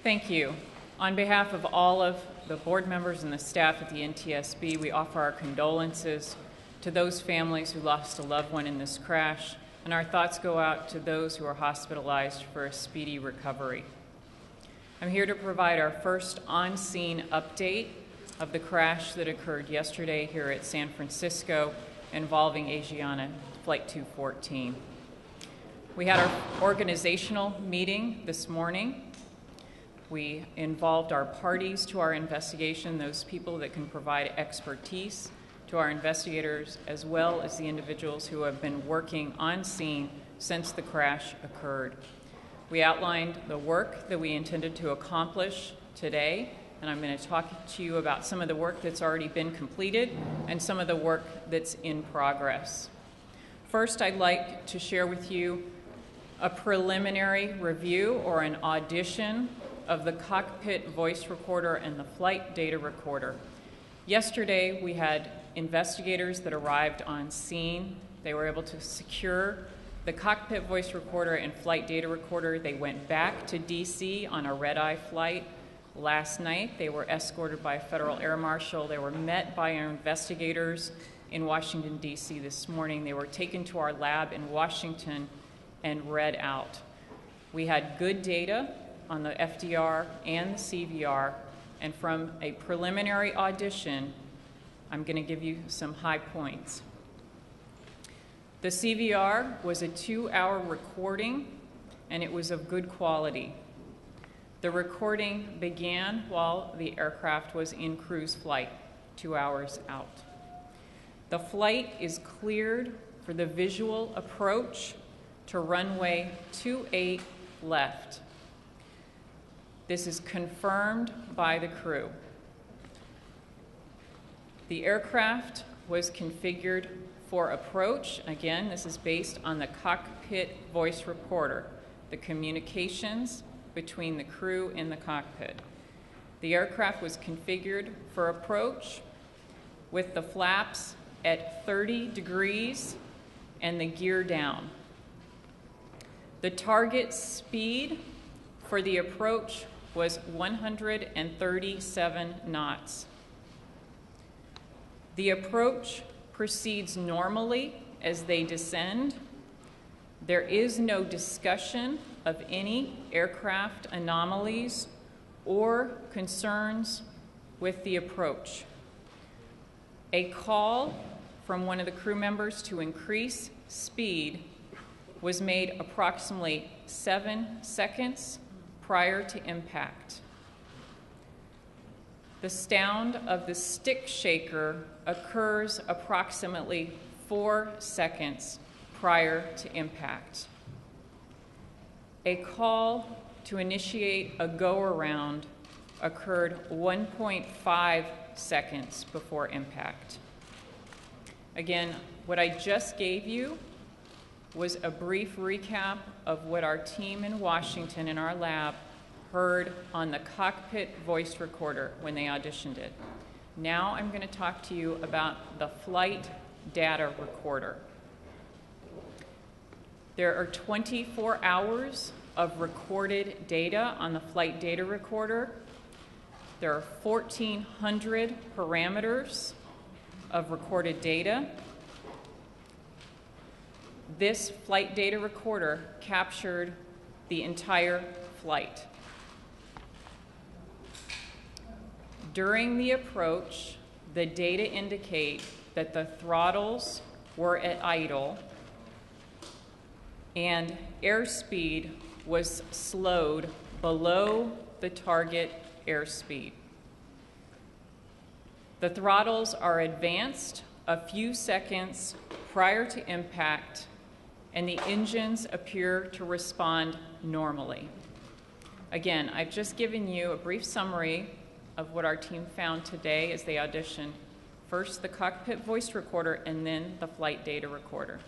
Thank you. On behalf of all of the board members and the staff at the NTSB, we offer our condolences to those families who lost a loved one in this crash, and our thoughts go out to those who are hospitalized for a speedy recovery. I'm here to provide our first on-scene update of the crash that occurred yesterday here at San Francisco involving Asiana Flight 214. We had our organizational meeting this morning. We involved our parties to our investigation, those people that can provide expertise to our investigators, as well as the individuals who have been working on scene since the crash occurred. We outlined the work that we intended to accomplish today, and I'm going to talk to you about some of the work that's already been completed and some of the work that's in progress. First, I'd like to share with you a preliminary review or an audition of the cockpit voice recorder and the flight data recorder. Yesterday, we had investigators that arrived on scene. They were able to secure the cockpit voice recorder and flight data recorder. They went back to DC on a red-eye flight last night. They were escorted by a federal air marshal. They were met by our investigators in Washington, DC this morning. They were taken to our lab in Washington and read out. We had good data on the FDR and the CVR, and from a preliminary audition, I'm going to give you some high points. The CVR was a 2-hour recording, and it was of good quality. The recording began while the aircraft was in cruise flight, 2 hours out. The flight is cleared for the visual approach to runway 28 left. This is confirmed by the crew. The aircraft was configured for approach. Again, this is based on the cockpit voice recorder, the communications between the crew and the cockpit. The aircraft was configured for approach with the flaps at 30 degrees and the gear down. The target speed for the approach was 137 knots. The approach proceeds normally as they descend. There is no discussion of any aircraft anomalies or concerns with the approach. A call from one of the crew members to increase speed was made approximately 7 seconds prior to impact. The sound of the stick shaker occurs approximately 4 seconds prior to impact. A call to initiate a go-around occurred 1.5 seconds before impact. Again, what I just gave you was a brief recap of what our team in Washington in our lab heard on the cockpit voice recorder when they auditioned it. Now I'm going to talk to you about the flight data recorder. There are 24 hours of recorded data on the flight data recorder. There are 1,400 parameters of recorded data. This flight data recorder captured the entire flight. During the approach, the data indicate that the throttles were at idle and airspeed was slowed below the target airspeed. The throttles are advanced a few seconds prior to impact, and the engines appear to respond normally. Again, I've just given you a brief summary of what our team found today as they auditioned. First, the cockpit voice recorder, and then the flight data recorder.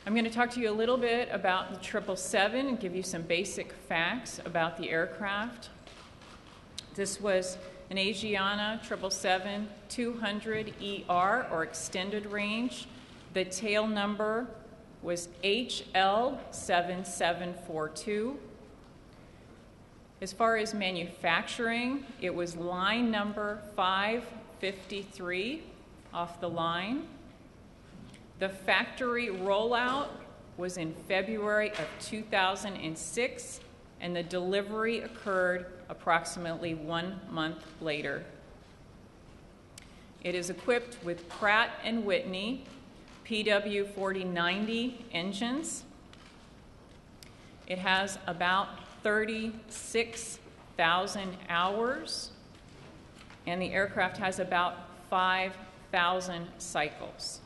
I'm going to talk to you a little bit about the 777 and give you some basic facts about the aircraft. This was an Asiana 777-200ER, or extended range. The tail number was HL7742. As far as manufacturing, it was line number 553 off the line. The factory rollout was in February of 2006, and the delivery occurred approximately 1 month later. It is equipped with Pratt & Whitney PW4090 engines. It has about 36,000 hours, and the aircraft has about 5,000 cycles.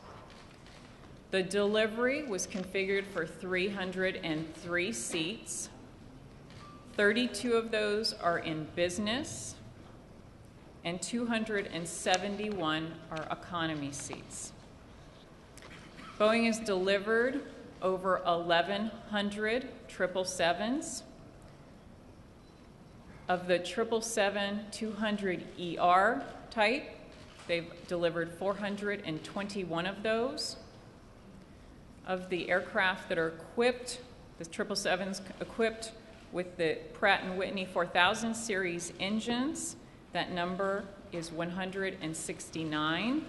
The delivery was configured for 303 seats. 32 of those are in business, and 271 are economy seats. Boeing has delivered over 1,100 777s. Of the 777-200ER type, they've delivered 421 of those. Of the aircraft that are equipped, the 777s equipped with the Pratt & Whitney 4000 series engines, that number is 169.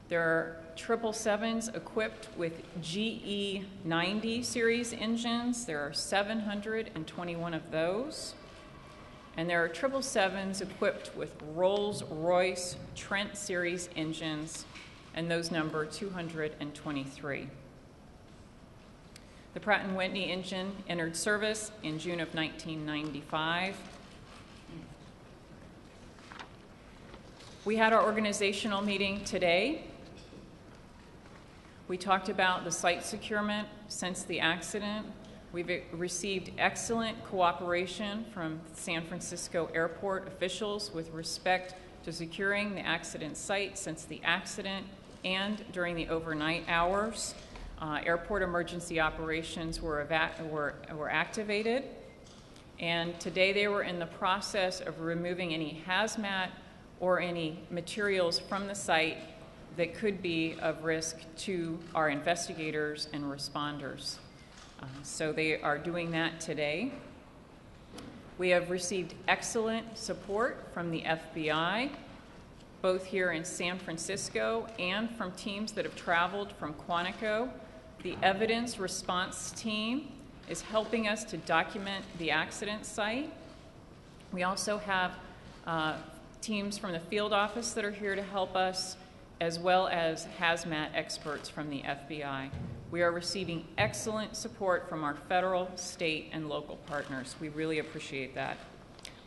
There are 777s equipped with GE 90 series engines. There are 721 of those. And there are 777s equipped with Rolls-Royce Trent series engines, and those number 223. The Pratt & Whitney engine entered service in June of 1995. We had our organizational meeting today. We talked about the site securement since the accident. We've received excellent cooperation from San Francisco airport officials with respect to securing the accident site since the accident and during the overnight hours. Airport emergency operations were activated, and today they were in the process of removing any hazmat or any materials from the site that could be of risk to our investigators and responders. So they are doing that today. We have received excellent support from the FBI, both here in San Francisco and from teams that have traveled from Quantico. The evidence response team is helping us to document the accident site. We also have teams from the field office that are here to help us, as well as hazmat experts from the FBI. We are receiving excellent support from our federal, state, and local partners. We really appreciate that.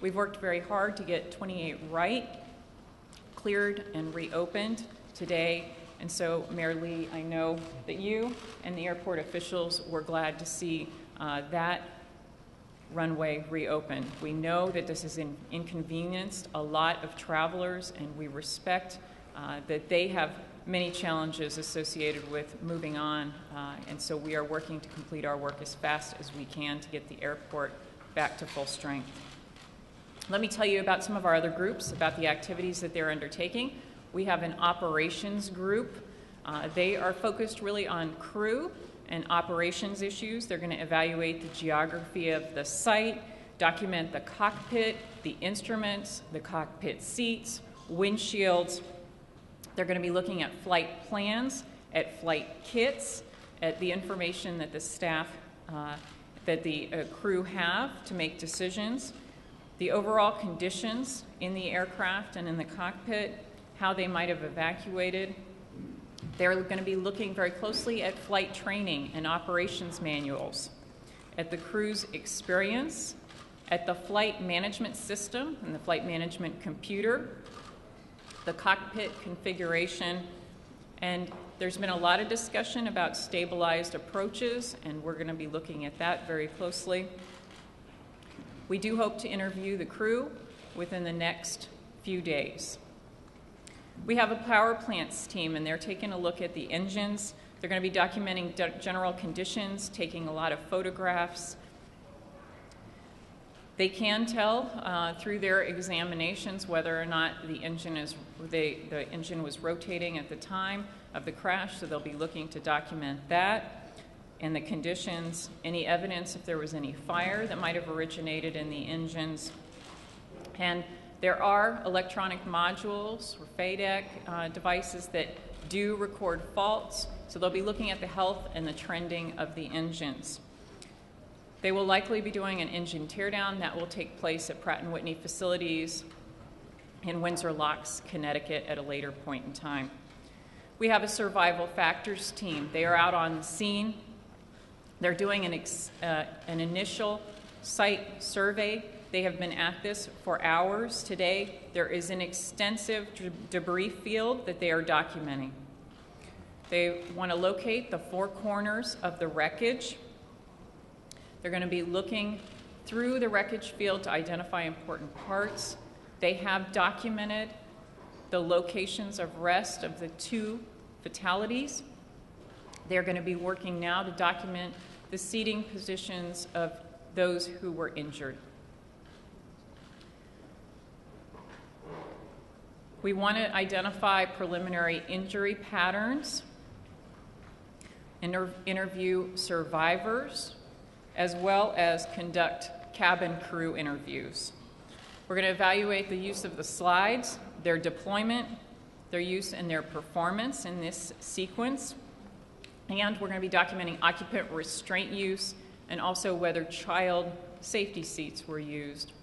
We've worked very hard to get 28 Wright cleared and reopened today, and so, Mayor Lee, I know that you and the airport officials were glad to see that runway reopened. We know that this has inconvenienced a lot of travelers, and we respect that they have many challenges associated with moving on, and so we are working to complete our work as fast as we can to get the airport back to full strength. Let me tell you about some of our other groups, about the activities that they're undertaking. We have an operations group. They are focused really on crew and operations issues. They're going to evaluate the geography of the site, document the cockpit, the instruments, the cockpit seats, windshields. They're going to be looking at flight plans, at flight kits, at the information that the staff, that the crew have to make decisions, the overall conditions in the aircraft and in the cockpit, how they might have evacuated. They're going to be looking very closely at flight training and operations manuals, at the crew's experience, at the flight management system and the flight management computer, the cockpit configuration, and there's been a lot of discussion about stabilized approaches, and we're going to be looking at that very closely. We do hope to interview the crew within the next few days. We have a power plants team, and they're taking a look at the engines. They're going to be documenting general conditions, taking a lot of photographs. They can tell through their examinations whether or not the engine was rotating at the time of the crash, so they'll be looking to document that. and the conditions, any evidence if there was any fire that might have originated in the engines. And there are electronic modules or FADEC devices that do record faults, so they'll be looking at the health and the trending of the engines. They will likely be doing an engine teardown that will take place at Pratt & Whitney facilities in Windsor Locks, Connecticut at a later point in time. We have a survival factors team. They are out on the scene. They're doing an initial site survey. They have been at this for hours today. There is an extensive debris field that they are documenting. They want to locate the four corners of the wreckage. They're going to be looking through the wreckage field to identify important parts. They have documented the locations of rest of the 2 fatalities. They're going to be working now to document the seating positions of those who were injured. We want to identify preliminary injury patterns, interview survivors, as well as conduct cabin crew interviews. We're going to evaluate the use of the slides, their deployment, their use and their performance in this sequence, and we're going to be documenting occupant restraint use and also whether child safety seats were used.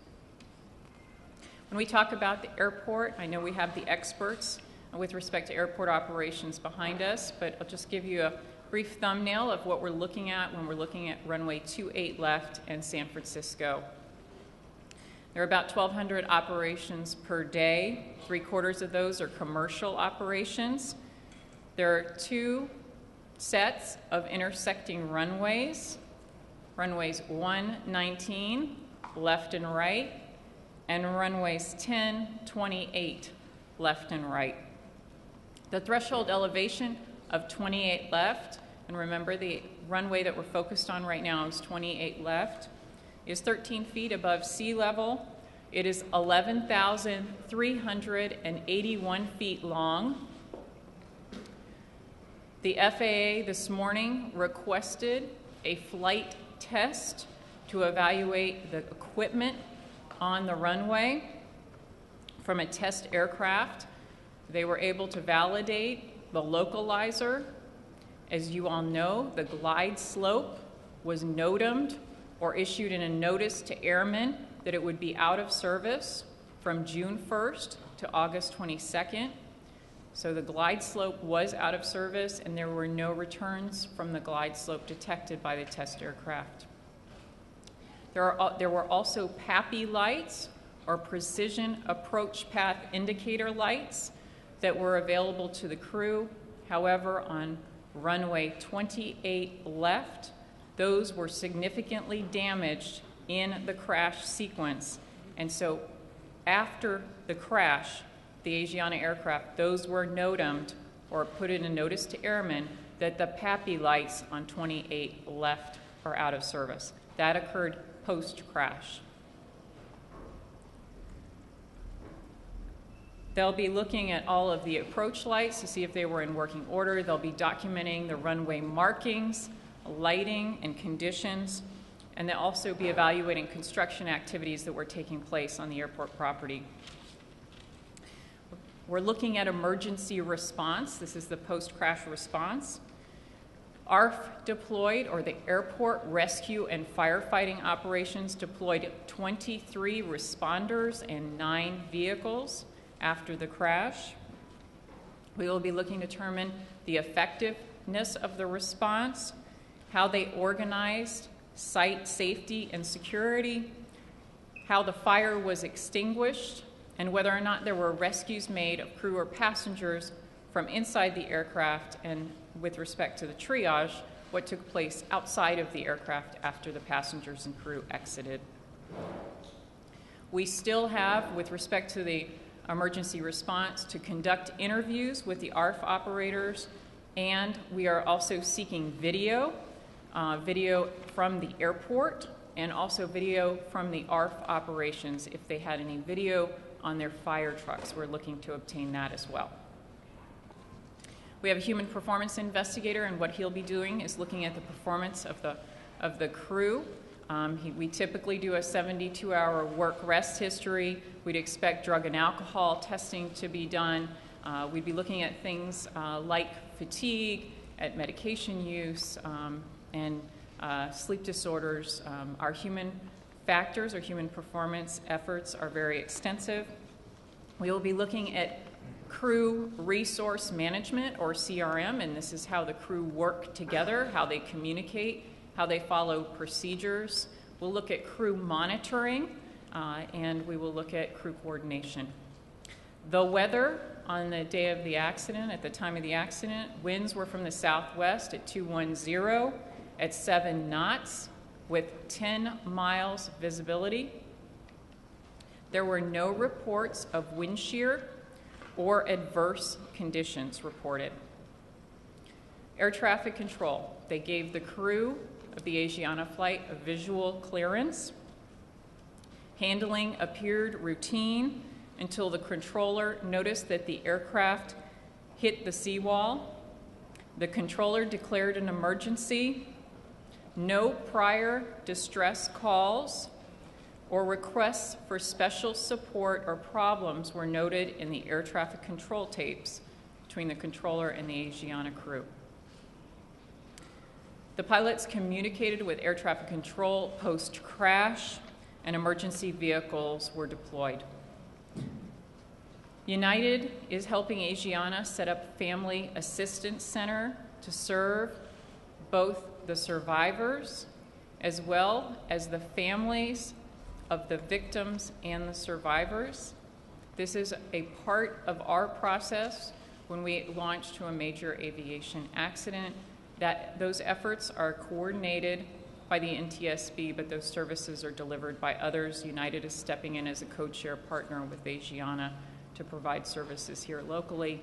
When we talk about the airport, I know we have the experts with respect to airport operations behind us, but I'll just give you a brief thumbnail of what we're looking at when we're looking at runway 28 left and San Francisco. There are about 1,200 operations per day. 3/4 of those are commercial operations. There are 2 sets of intersecting runways, runways 119, left and right, and runways 10, 28, left and right. The threshold elevation of 28 left, and remember the runway that we're focused on right now is 28 left, is 13 feet above sea level. It is 11,381 feet long. The FAA this morning requested a flight test to evaluate the equipment on the runway from a test aircraft. They were able to validate the localizer. As you all know, the glide slope was NOTAMed or issued in a notice to airmen that it would be out of service from June 1st to August 22nd. So the glide slope was out of service and there were no returns from the glide slope detected by the test aircraft. There were also PAPI lights, or precision approach path indicator lights, that were available to the crew. However, on runway 28 left, those were significantly damaged in the crash sequence. And so after the crash, the Asiana aircraft, those were NOTAMed or put in a notice to airmen that the PAPI lights on 28 left are out of service. That occurred post-crash. They'll be looking at all of the approach lights to see if they were in working order. They'll be documenting the runway markings, lighting, and conditions, and they'll also be evaluating construction activities that were taking place on the airport property. We're looking at emergency response. This is the post-crash response. ARF deployed, or the Airport Rescue and Firefighting Operations deployed 23 responders and 9 vehicles after the crash. We will be looking to determine the effectiveness of the response, how they organized site safety and security, how the fire was extinguished, and whether or not there were rescues made of crew or passengers from inside the aircraft, and with respect to the triage, what took place outside of the aircraft after the passengers and crew exited. We still have, with respect to the emergency response, to conduct interviews with the ARF operators, and we are also seeking video from the airport and also video from the ARF operations. If they had any video on their fire trucks, we're looking to obtain that as well. We have a human performance investigator, and what he'll be doing is looking at the performance of the crew. We typically do a 72-hour work-rest history. We'd expect drug and alcohol testing to be done. We'd be looking at things like fatigue, at medication use, and sleep disorders. Our human factors, or human performance efforts, are very extensive. We will be looking at crew resource management, or CRM, and this is how the crew work together, how they communicate, how they follow procedures. We'll look at crew monitoring, and we will look at crew coordination. The weather on the day of the accident, at the time of the accident, winds were from the southwest at 210 at 7 knots with 10 miles visibility. There were no reports of wind shear or adverse conditions reported. Air traffic control. They gave the crew of the Asiana flight a visual clearance. Handling appeared routine until the controller noticed that the aircraft hit the seawall. The controller declared an emergency. No prior distress calls or requests for special support or problems were noted in the air traffic control tapes between the controller and the Asiana crew. The pilots communicated with air traffic control post-crash, and emergency vehicles were deployed. United is helping Asiana set up a family assistance center to serve both the survivors as well as the families of the victims and the survivors. This is a part of our process when we launch to a major aviation accident. Those efforts are coordinated by the NTSB, but those services are delivered by others. United is stepping in as a co-chair partner with Asiana to provide services here locally.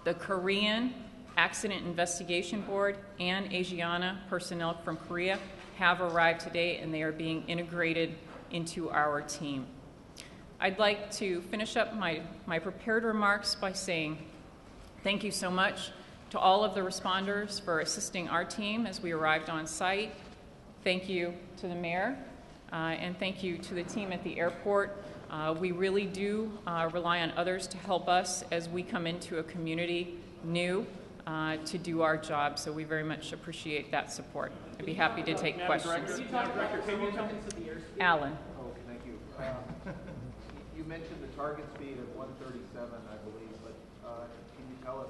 The Korean Accident Investigation Board and Asiana personnel from Korea have arrived today, and they are being integrated into our team. I'd like to finish up my prepared remarks by saying thank you so much to all of the responders for assisting our team as we arrived on site. Thank you to the mayor, and thank you to the team at the airport. We really do rely on others to help us as we come into a community new to do our job, so we very much appreciate that support. I'd be happy to take questions. Alan. Oh, thank you. You mentioned the target speed of 137, I believe, but can you tell us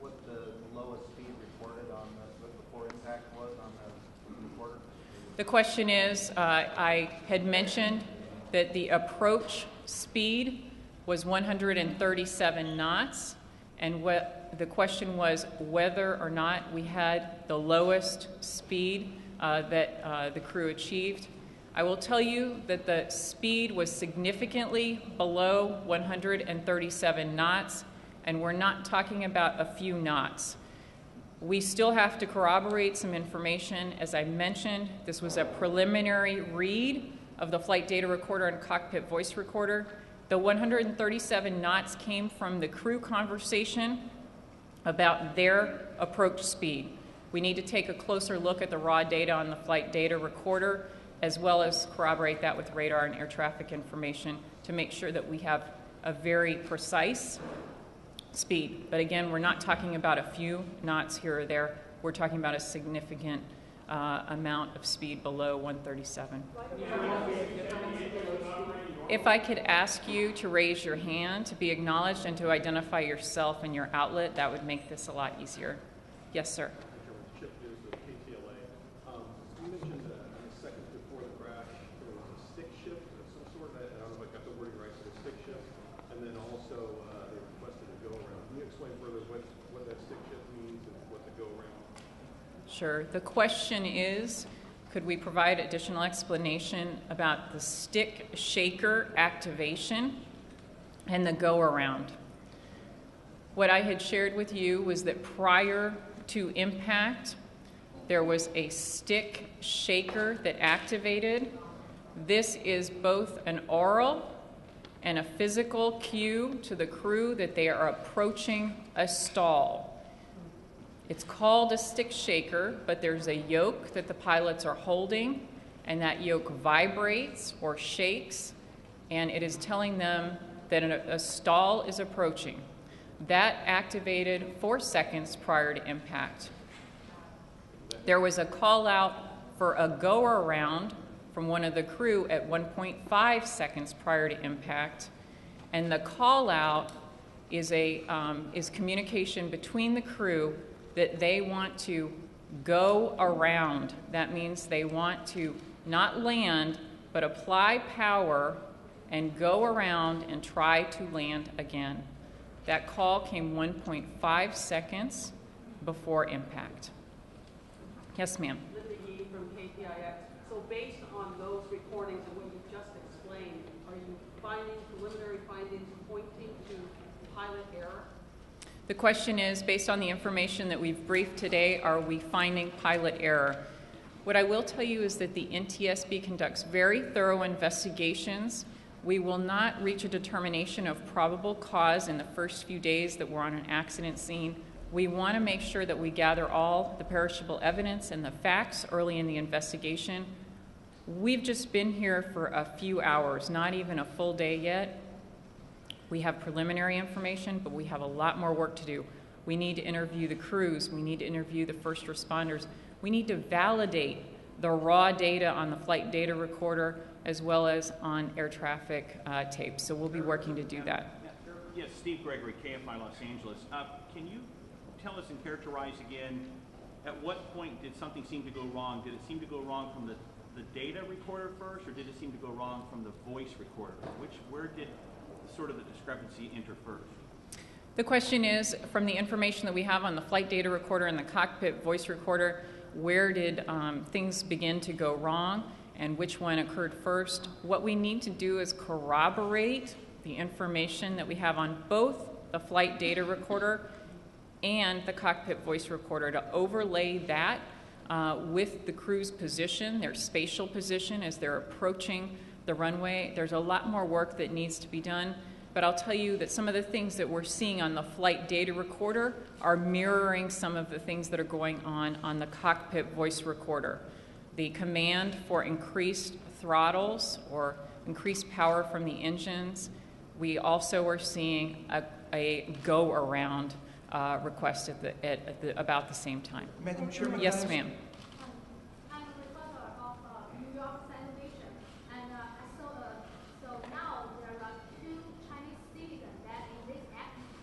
what the lowest speed reported on before impact was on the recorder? The question is, I had mentioned that the approach speed was 137 knots, and what the question was whether or not we had the lowest speed that the crew achieved. I will tell you that the speed was significantly below 137 knots, and we're not talking about a few knots. We still have to corroborate some information. As I mentioned, this was a preliminary read of the flight data recorder and cockpit voice recorder. The 137 knots came from the crew conversation about their approach speed. We need to take a closer look at the raw data on the flight data recorder, as well as corroborate that with radar and air traffic information to make sure that we have a very precise speed. But again, we're not talking about a few knots here or there. We're talking about a significant amount of speed below 137. If I could ask you to raise your hand to be acknowledged and to identify yourself and your outlet, that would make this a lot easier. Yes, sir. Chip is with KTLA. You mentioned in the second before the crash there was a stick shift of some sort. I don't know if I got the wording right, so a stick shift. And then also they requested a go-around. Can you explain further what that stick shift means and what the go-around? Sure. The question is, could we provide additional explanation about the stick shaker activation and the go-around? What I had shared with you was that prior to impact, there was a stick shaker that activated. This is both an oral and a physical cue to the crew that they are approaching a stall. It's called a stick shaker, but there's a yoke that the pilots are holding, and that yoke vibrates or shakes, and it is telling them that a stall is approaching. That activated 4 seconds prior to impact. There was a call out for a go-around from one of the crew at 1.5 seconds prior to impact, and the call out is communication between the crew that they want to go around. That means they want to not land, but apply power and go around and try to land again. That call came 1.5 seconds before impact. Yes, ma'am. From KPIX. So based on those recordings and what you just explained, are you finding preliminary findings pointing to pilot error? The question is, based on the information that we've briefed today, are we finding pilot error? What I will tell you is that the NTSB conducts very thorough investigations. We will not reach a determination of probable cause in the first few days that we're on an accident scene. We want to make sure that we gather all the perishable evidence and the facts early in the investigation. We've just been here for a few hours, not even a full day yet. We have preliminary information, but we have a lot more work to do. We need to interview the crews. We need to interview the first responders. We need to validate the raw data on the flight data recorder as well as on air traffic tapes. So we'll be working to do that. Yes, Steve Gregory, KFI Los Angeles. Can you tell us and characterize again, at what point did something seem to go wrong? Did it seem to go wrong from the data recorder first, or did it seem to go wrong from the voice recorder? Where did sort of the discrepancy enter first? The question is, from the information that we have on the flight data recorder and the cockpit voice recorder, where did things begin to go wrong and which one occurred first? What we need to do is corroborate the information that we have on both the flight data recorder and the cockpit voice recorder to overlay that with the crew's position, their spatial position as they're approaching the runway. There's a lot more work that needs to be done, but I'll tell you that some of the things that we're seeing on the flight data recorder are mirroring some of the things that are going on the cockpit voice recorder. The command for increased throttles or increased power from the engines. We also are seeing a go-around request at about the same time. Madam Chairman, yes, ma'am. I'm a reporter of New York Sanitation, and I saw so now there are 2 Chinese citizens that in this accident.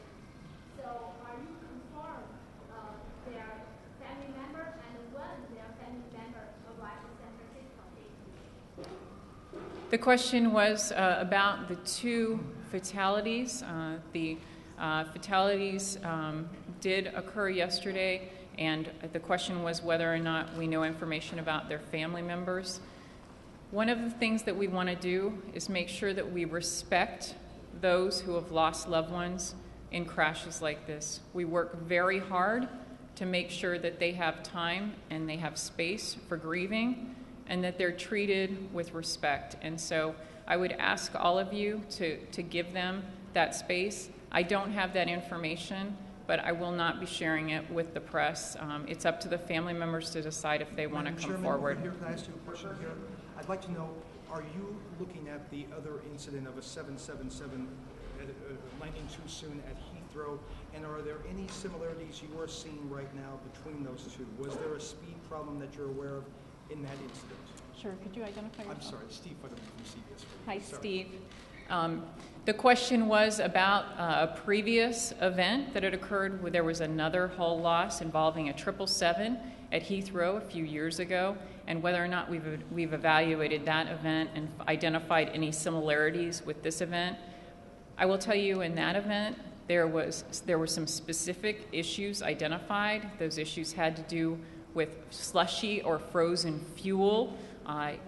So are you confirmed their family member and when their family member arrived in San Francisco? The question was about the 2 fatalities. The fatalities did occur yesterday, and the question was whether or not we know information about their family members. One of the things that we want to do is make sure that we respect those who have lost loved ones in crashes like this. We work very hard to make sure that they have time and they have space for grieving and that they're treated with respect. And so I would ask all of you to give them that space. I don't have that information, but I will not be sharing it with the press. It's up to the family members to decide if they want to come forward. Here, can I ask you a question here? I'd like to know, are you looking at the other incident of a 777 landing too soon at Heathrow, and are there any similarities you are seeing right now between those 2? Was there a speed problem that you're aware of in that incident? Sure, could you identify yourself? I'm sorry, Steve, from CBS. Hi, Sorry. Steve. The question was about a previous event that had occurred where there was another hull loss involving a 777 at Heathrow a few years ago, and whether or not we've evaluated that event and identified any similarities with this event. I will tell you, in that event, there were some specific issues identified. Those issues had to do with slushy or frozen fuel,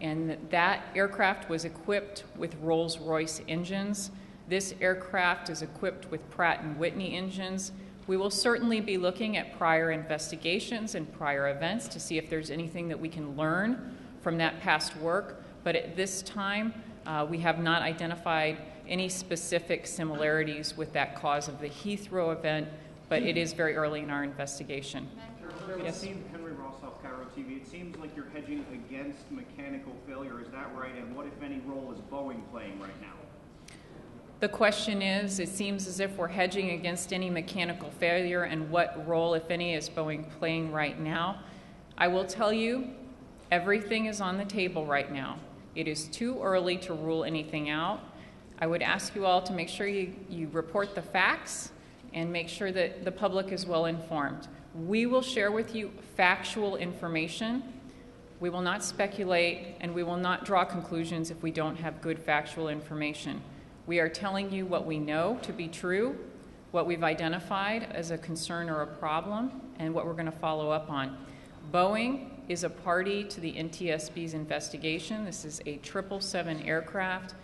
and that aircraft was equipped with Rolls-Royce engines. This aircraft is equipped with Pratt & Whitney engines. We will certainly be looking at prior investigations and prior events to see if there's anything that we can learn from that past work, but at this time, we have not identified any specific similarities with that cause of the Heathrow event, but it is very early in our investigation. Yes? Henry Rossoff, Cairo TV. It seems like you're hedging against mechanical failure. Is that right? And what, if any, role is Boeing playing right now? The question is, it seems as if we're hedging against any mechanical failure, and what role, if any, is Boeing playing right now? I will tell you, everything is on the table right now. It is too early to rule anything out. I would ask you all to make sure you report the facts and make sure that the public is well informed. We will share with you factual information. We will not speculate, and we will not draw conclusions if we don't have good factual information. We are telling you what we know to be true, what we've identified as a concern or a problem, and what we're going to follow up on. Boeing is a party to the NTSB's investigation. This is a 777 aircraft.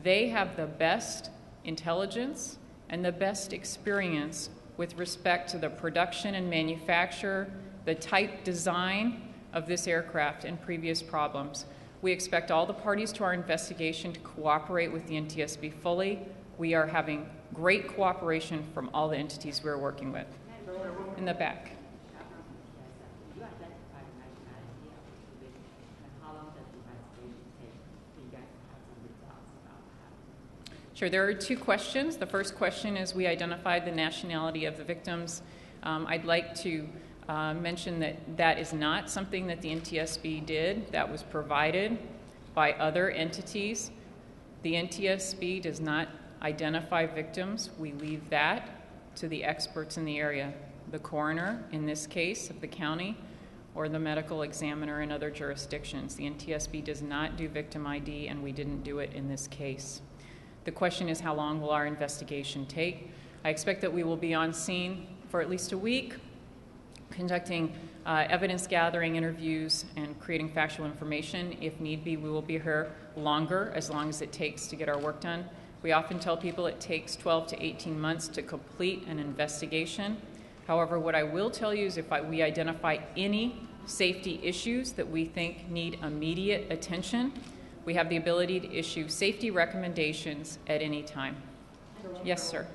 They have the best intelligence and the best experience with respect to the production and manufacture, the type design of this aircraft and previous problems. We expect all the parties to our investigation to cooperate with the NTSB fully. We are having great cooperation from all the entities we're working with. In the back. You identified nationality of the victim, and how long does the investigation take? Do you guys have some results about that? Sure, there are two questions. The first question is, we identified the nationality of the victims. I'd like to mention that that is not something that the NTSB did. That was provided by other entities. The NTSB does not identify victims. We leave that to the experts in the area, the coroner, in this case, of the county, or the medical examiner in other jurisdictions. The NTSB does not do victim ID, and we didn't do it in this case. The question is, how long will our investigation take? I expect that we will be on scene for at least a week, conducting evidence gathering, interviews, and creating factual information. If need be, we will be here longer, as long as it takes to get our work done. We often tell people it takes 12 to 18 months to complete an investigation. However, what I will tell you is, if we identify any safety issues that we think need immediate attention, we have the ability to issue safety recommendations at any time. Yes, sir.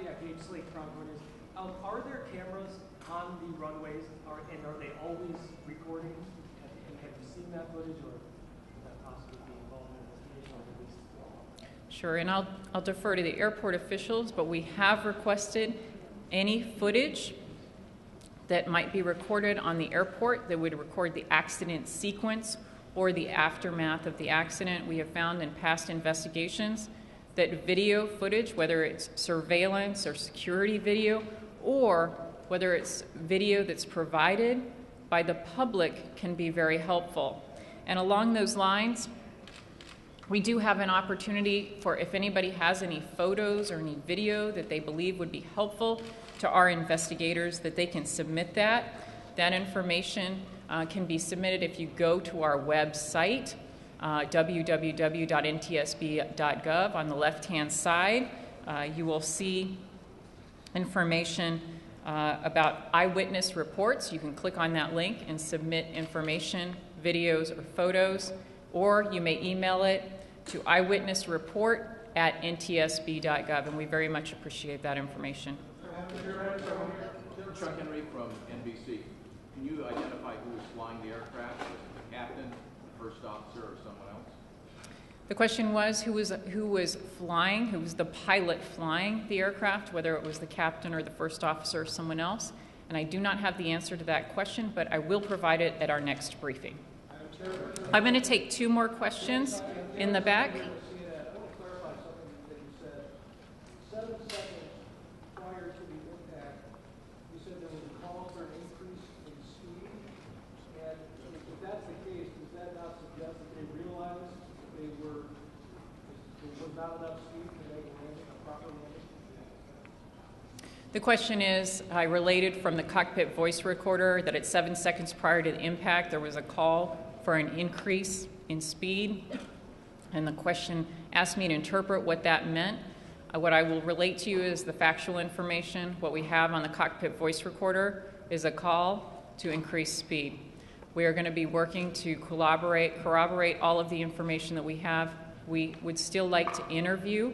Yeah, Gabe Slate from Reuters. Are there cameras on the runways, and are they always recording? Have you seen that footage, or would that possibly be involved in an investigation, or at least? Sure, and I'll defer to the airport officials, but we have requested any footage that might be recorded on the airport that would record the accident sequence or the aftermath of the accident. We have found in past investigations that video footage, whether it's surveillance or security video, or whether it's video that's provided by the public, can be very helpful. And along those lines, we do have an opportunity for, if anybody has any photos or any video that they believe would be helpful to our investigators, that they can submit that. That information can be submitted if you go to our website, www.ntsb.gov. On the left-hand side, you will see information about eyewitness reports. You can click on that link and submit information, videos, or photos, or you may email it to eyewitnessreport@ntsb.gov, and we very much appreciate that information. Chuck Henry from NBC. Can you identify who was flying the aircraft? Was it the captain, the first officer, or someone else? The question was who was flying, who was the pilot flying the aircraft, whether it was the captain or the first officer or someone else. And I do not have the answer to that question, but I will provide it at our next briefing. I'm going to take two more questions in the back. I want to clarify something that you said. 7 seconds prior to the impact, you said there was a call for an increase in speed. And if that's the case, does that not suggest that they realized that there was not enough speed to make a proper landing? The question is, I related from the cockpit voice recorder that at 7 seconds prior to the impact, there was a call for an increase in speed. And the question asked me to interpret what that meant. What I will relate to you is the factual information. What we have on the cockpit voice recorder is a call to increase speed. We are going to be working to corroborate all of the information that we have. We would still like to interview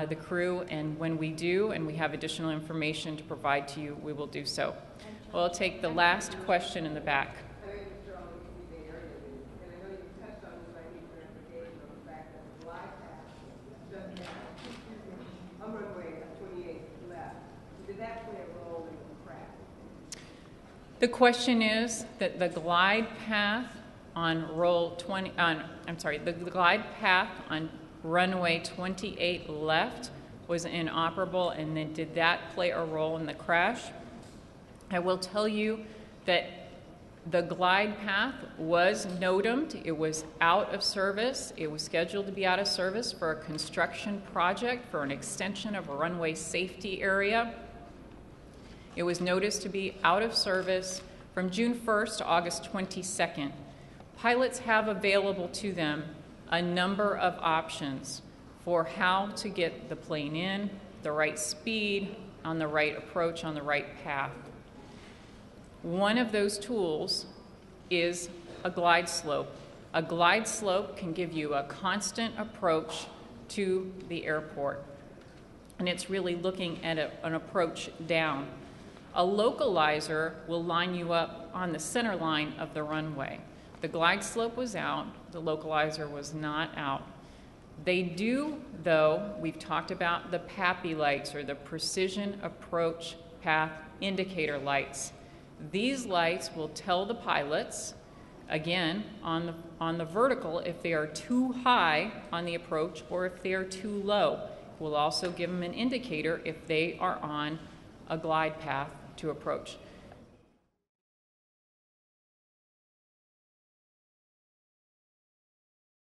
the crew, and when we do and we have additional information to provide to you, we will do so. We'll take the last question in the back. The question is that the glide path on the glide path on runway 28 left was inoperable, and then did that play a role in the crash? I will tell you that the glide path was NOTAMed. It was out of service. It was scheduled to be out of service for a construction project for an extension of a runway safety area. It was noticed to be out of service from June 1st to August 22nd. Pilots have available to them a number of options for how to get the plane in, the right speed, on the right approach, on the right path. One of those tools is a glide slope. A glide slope can give you a constant approach to the airport, and it's really looking at an approach down. A localizer will line you up on the center line of the runway. The glide slope was out, the localizer was not out. They do, though, we've talked about the PAPI lights, or the Precision Approach Path Indicator lights. These lights will tell the pilots, again, on the vertical, if they are too high on the approach or if they are too low. We'll also give them an indicator if they are on a glide path to approach.